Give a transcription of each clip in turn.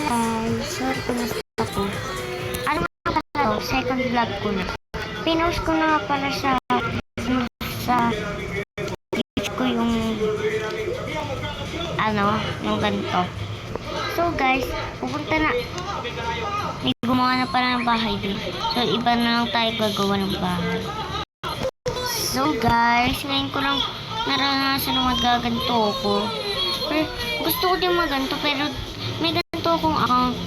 Guys, sorry kung nasa ako. Ano nga pala to? Second vlog ko na. Pinost ko na nga pala sa page ko yung yung ganito. So guys, pupunta na. May gumawa na pala ng bahay din. So iba na lang tayo gagawa ng bahay. So guys, ngayon ko lang naranasan na magaganto ako. Pero, gusto ko din maganto pero may ganito akong account,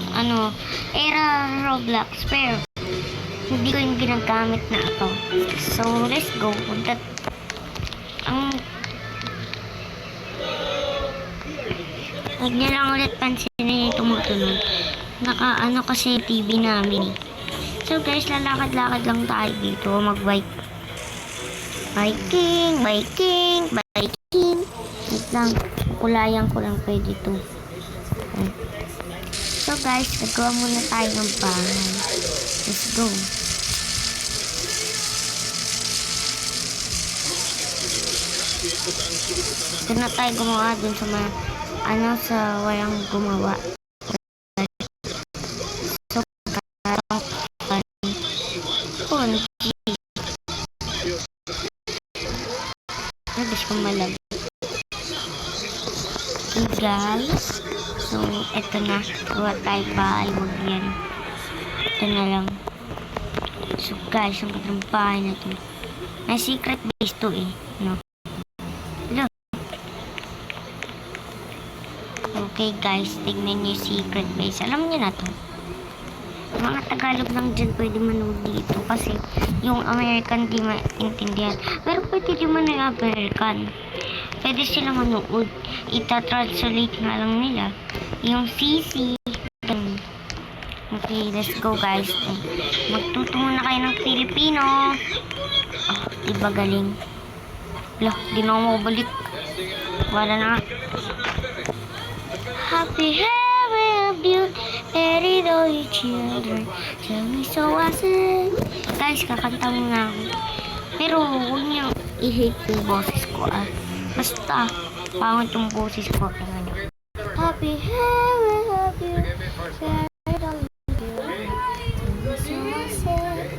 Era Roblox, pero hindi ko yung ginagamit na account. So let's go. Huwag niya lang ulit pansinin yung tumutunog. Kasi TV namin eh. So guys, lalakad-lakad lang tayo dito. Biking. Wait lang. Kulayan ko lang pwede ito. So guys, nagawa muna tayo ng bahay. Let's go. Ito na tayo gumawa dun sa sa walang gumawa. So, nabis kong malag. Okay guys, so eto na, gawa tayo bahay, wag yan. Ito na lang. So guys, ang gandang bahay na to. May secret base to eh, no? Look. Okay guys, tignan nyo yung secret base. Alam nyo na to. Mga Tagalog lang dyan pwede manood dito kasi yung American di maintindihan. Pero pwede din man yung American. Pwede sila manood. Ita-translate nga lang nila. Yung CC. Okay, let's go guys. Magtuto muna kayo ng Filipino. Oh, diba galing? Lah, di na ako makabalik. Wala na. Happy you, buried all your children. Tell me so I said. Guys, kakanta muna ako. Pero huwag niyo i-hate yung boses ko Basta, pangit yung boses ko. Happy you, buried all your children. Tell me so I said.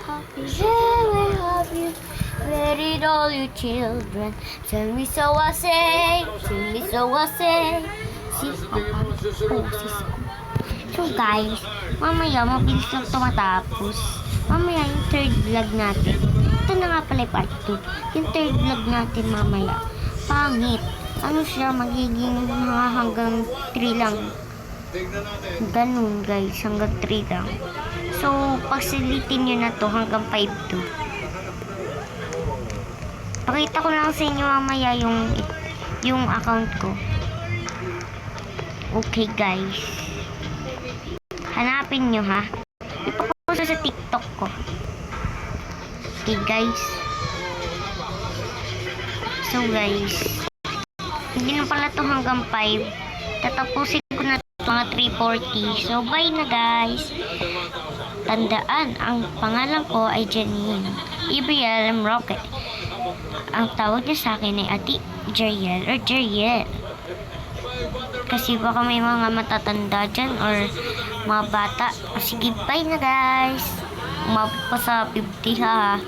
Happy you, buried all your children. Tell me so I say. Tell me so I say. So guys, mamaya mabilis lang ito matapos. Mamaya yung third vlog natin. Ito na nga pala yung part 2. Yung third vlog natin mamaya. Pangit. Ano siya, magiging hanggang 3 lang. Ganun guys, hanggang 3 lang. So, pagsilitin nyo na to hanggang 5-2. Pakita ko lang sa inyo mamaya yung account ko. Okay guys, hanapin nyo ha. Ipapost sa TikTok ko. Okay guys. So guys, hindi na pala to hanggang 5. Tatapusin ko na to mga 3:40. So bye na guys. Tandaan, ang pangalan ko ay Janine Ibriel M. Roque. Ang tawag niya sa akin ay Ati Jeriel or Jeriel. Kasi baka may mga matatanda dyan or mga bata. Sige, bye na guys. Umabot pa sa 50 ha.